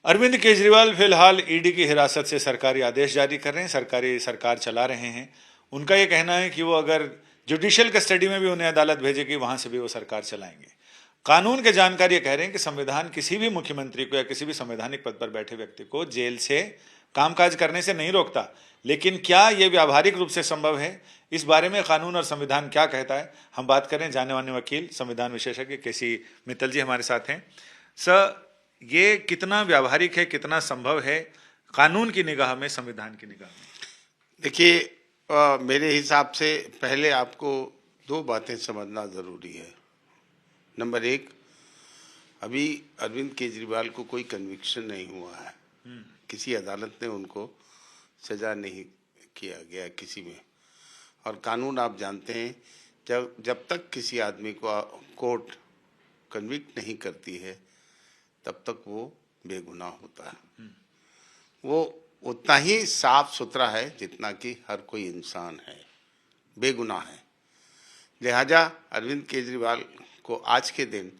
अरविंद केजरीवाल फिलहाल ईडी की हिरासत से सरकारी आदेश जारी कर रहे हैं, सरकार चला रहे हैं। उनका ये कहना है कि वो अगर जुडिशियल कस्टडी में भी उन्हें अदालत भेजेगी, वहां से भी वो सरकार चलाएंगे। कानून के जानकार ये कह रहे हैं कि संविधान किसी भी मुख्यमंत्री को या किसी भी संवैधानिक पद पर बैठे व्यक्ति को जेल से कामकाज करने से नहीं रोकता, लेकिन क्या यह व्यावहारिक रूप से संभव है, इस बारे में कानून और संविधान क्या कहता है, हम बात करें। जाने माने वकील, संविधान विशेषज्ञ केसी मित्तल जी हमारे साथ हैं। सर, ये कितना व्यावहारिक है, कितना संभव है कानून की निगाह में, संविधान की निगाह में? देखिए, मेरे हिसाब से पहले आपको दो बातें समझना ज़रूरी है। नंबर एक, अभी अरविंद केजरीवाल को कोई कन्विक्शन नहीं हुआ है। किसी अदालत ने उनको सजा नहीं किया गया किसी में। और कानून आप जानते हैं, जब तक किसी आदमी को कोर्ट कन्विक्ट नहीं करती है तब तक वो बेगुनाह होता है। वो उतना ही साफ सुथरा है जितना कि हर कोई इंसान है, बेगुनाह है। लिहाजा अरविंद केजरीवाल को आज के दिन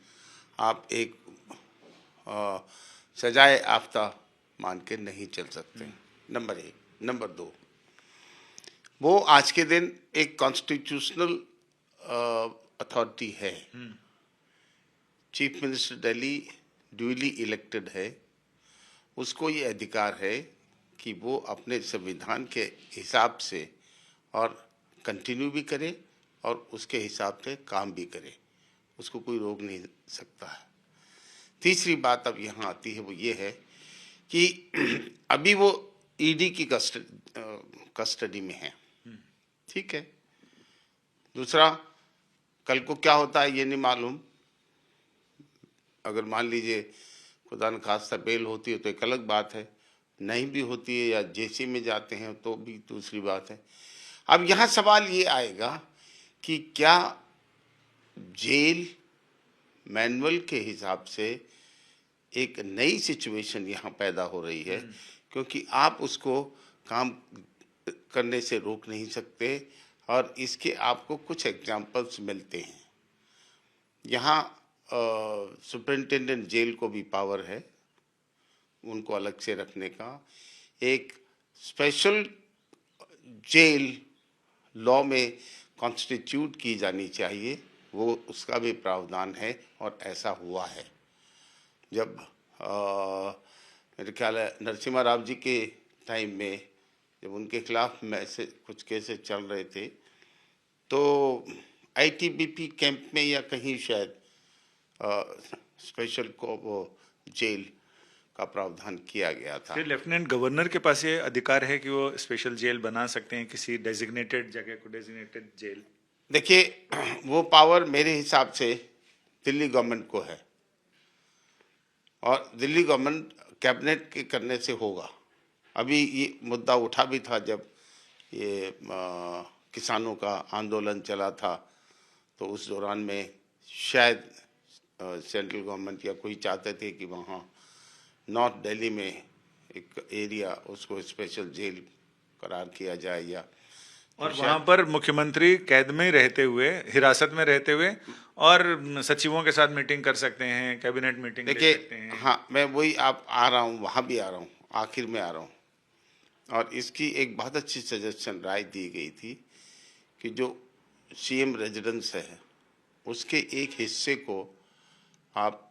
आप एक सजाए याफ्ता मान के नहीं चल सकते। नंबर एक। नंबर दो, वो आज के दिन एक कॉन्स्टिट्यूशनल अथॉरिटी है। Chief minister Delhi duly elected है। उसको ये अधिकार है कि वो अपने संविधान के हिसाब से और कंटिन्यू भी करे और उसके हिसाब से काम भी करे, उसको कोई रोक नहीं सकता है। तीसरी बात अब यहाँ आती है, वो ये है कि अभी वो ईडी की कस्टडी में है, ठीक है। दूसरा, कल को क्या होता है ये नहीं मालूम। अगर मान लीजिए खुदा न खास्ता बेल होती है तो एक अलग बात है, नहीं भी होती है या जेसी में जाते हैं तो भी दूसरी बात है। अब यहाँ सवाल ये आएगा कि क्या जेल मैनुअल के हिसाब से एक नई सिचुएशन यहाँ पैदा हो रही है, क्योंकि आप उसको काम करने से रोक नहीं सकते। और इसके आपको कुछ एग्जाम्पल्स मिलते हैं। यहाँ सुपरिंटेंडेंट जेल को भी पावर है उनको अलग से रखने का। एक स्पेशल जेल लॉ में कॉन्स्टिट्यूट की जानी चाहिए, वो उसका भी प्रावधान है और ऐसा हुआ है। जब मेरे ख्याल है नरसिम्हा राव जी के टाइम में जब उनके खिलाफ कुछ केसेस चल रहे थे तो आईटीबीपी कैंप में या कहीं शायद स्पेशल को वो जेल का प्रावधान किया गया था। फिर लेफ्टिनेंट गवर्नर के पास ये अधिकार है कि वो स्पेशल जेल बना सकते हैं किसी डेजिग्नेटेड जगह को, डेजिग्नेटेड जेल। देखिए, वो पावर मेरे हिसाब से दिल्ली गवर्नमेंट को है और दिल्ली गवर्नमेंट कैबिनेट के करने से होगा। अभी ये मुद्दा उठा भी था जब ये किसानों का आंदोलन चला था, तो उस दौरान में शायद सेंट्रल गवर्नमेंट या कोई चाहते थे कि वहाँ नॉर्थ दिल्ली में एक एरिया उसको स्पेशल जेल करार किया जाए या और वहाँ पर मुख्यमंत्री कैद में रहते हुए, हिरासत में रहते हुए और सचिवों के साथ मीटिंग कर सकते हैं, कैबिनेट मीटिंग ले सकते हैं। हाँ, मैं वही आप आ रहा हूँ, वहाँ भी आ रहा हूँ, आखिर में आ रहा हूँ। और इसकी एक बहुत अच्छी सजेशन राय दी गई थी कि जो सीएम रेजिडेंस है उसके एक हिस्से को आप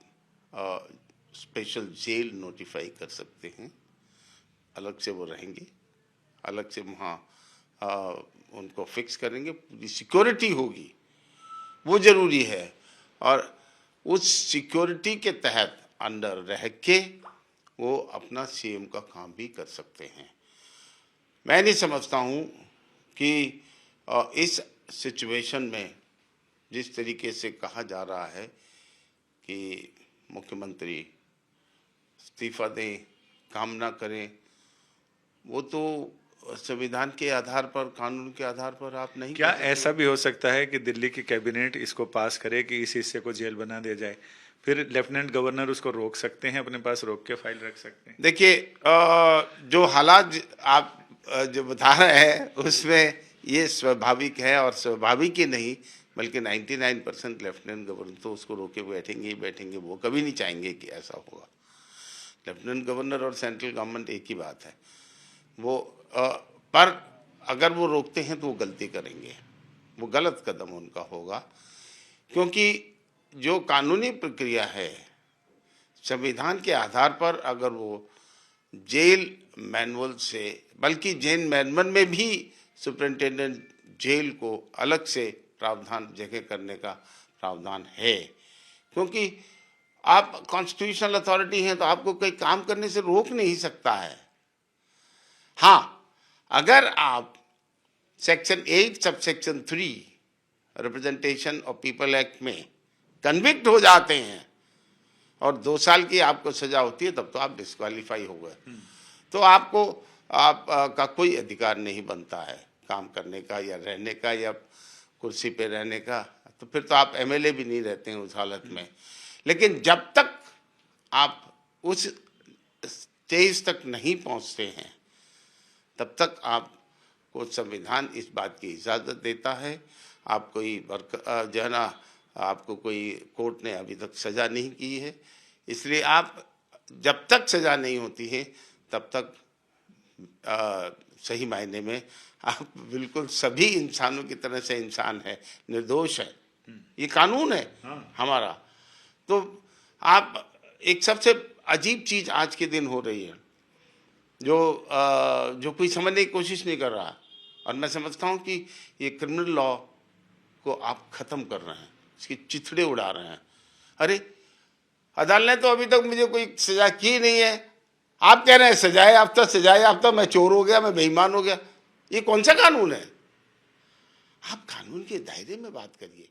स्पेशल जेल नोटिफाई कर सकते हैं। अलग से वो रहेंगे, अलग से वहाँ उनको फिक्स करेंगे, पूरी सिक्योरिटी होगी, वो ज़रूरी है। और उस सिक्योरिटी के तहत अंडर रह के वो अपना सीएम का काम भी कर सकते हैं। मैं नहीं समझता हूँ कि इस सिचुएशन में जिस तरीके से कहा जा रहा है कि मुख्यमंत्री इस्तीफा दें, काम ना करें, वो तो संविधान के आधार पर, कानून के आधार पर आप नहीं। क्या ऐसा भी हो सकता है कि दिल्ली की कैबिनेट इसको पास करे कि इस हिस्से को जेल बना दिया जाए, फिर लेफ्टिनेंट गवर्नर उसको रोक सकते हैं, अपने पास रोक के फाइल रख सकते हैं? देखिए, जो हालात आप जो बता रहे हैं उसमें ये स्वाभाविक है, और स्वाभाविक ही नहीं बल्कि 99% लेफ्टिनेंट गवर्नर तो उसको रोके बैठेंगे ही बैठेंगे, वो कभी नहीं चाहेंगे कि ऐसा होगा। लेफ्टिनेंट गवर्नर और सेंट्रल गवर्नमेंट एक ही बात है। वो पर अगर वो रोकते हैं तो वो गलती करेंगे, वो गलत कदम उनका होगा, क्योंकि जो कानूनी प्रक्रिया है संविधान के आधार पर, अगर वो जेल मैनुअल से, बल्कि जेल मैनुअल में भी सुपरिंटेंडेंट जेल को अलग से प्रावधान जगह करने का प्रावधान है, क्योंकि आप कॉन्स्टिट्यूशनल अथॉरिटी हैं तो आपको कोई काम करने से रोक नहीं सकता है। हाँ, अगर आप section 8 sub section 3 representation of people act में कन्विक्ट हो जाते हैं और 2 साल की आपको सजा होती है, तब तो आप डिस्क्वालीफाई हो गए। तो आपको का कोई अधिकार नहीं बनता है काम करने का या रहने का या कुर्सी पे रहने का, तो फिर तो आप एमएलए भी नहीं रहते हैं उस हालत में। लेकिन जब तक आप उस स्टेज तक नहीं पहुंचते हैं तब तक आपको संविधान इस बात की इजाज़त देता है। आप कोई जो है ना, आपको कोई कोर्ट ने अभी तक सज़ा नहीं की है, इसलिए आप जब तक सज़ा नहीं होती है तब तक सही मायने में आप बिल्कुल सभी इंसानों की तरह से इंसान है, निर्दोष है। ये कानून है हमारा। तो आप एक सबसे अजीब चीज़ आज के दिन हो रही है जो कोई समझने की कोशिश नहीं कर रहा, और मैं समझता हूँ कि ये क्रिमिनल लॉ को आप ख़त्म कर रहे हैं, इसके चिथड़े उड़ा रहे हैं। अरे अदालत ने तो अभी तक मुझे कोई सज़ा की नहीं है, आप कह रहे हैं सजाए याफ्ता, सजाए याफ्ता, मैं चोर हो गया, मैं बेईमान हो गया। ये कौन सा कानून है? आप कानून के दायरे में बात करिए,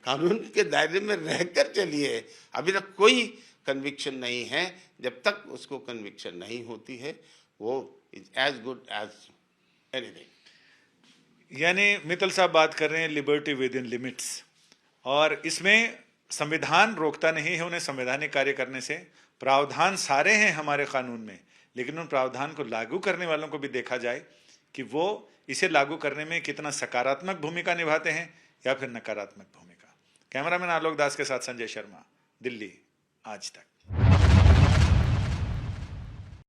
कानून के दायरे में रहकर चलिए। अभी तक कोई कन्विक्शन नहीं है, जब तक उसको कन्विक्शन नहीं होती है वो is as good as anything. यानी मित्तल साहब बात कर रहे हैं लिबर्टी विद इन लिमिट्स, और इसमें संविधान रोकता नहीं है उन्हें संवैधानिक कार्य करने से। प्रावधान सारे हैं हमारे कानून में, लेकिन उन प्रावधान को लागू करने वालों को भी देखा जाए कि वो इसे लागू करने में कितना सकारात्मक भूमिका निभाते हैं या फिर नकारात्मक भूमिका। कैमरामैन आलोक दास के साथ संजय शर्मा, दिल्ली आज तक।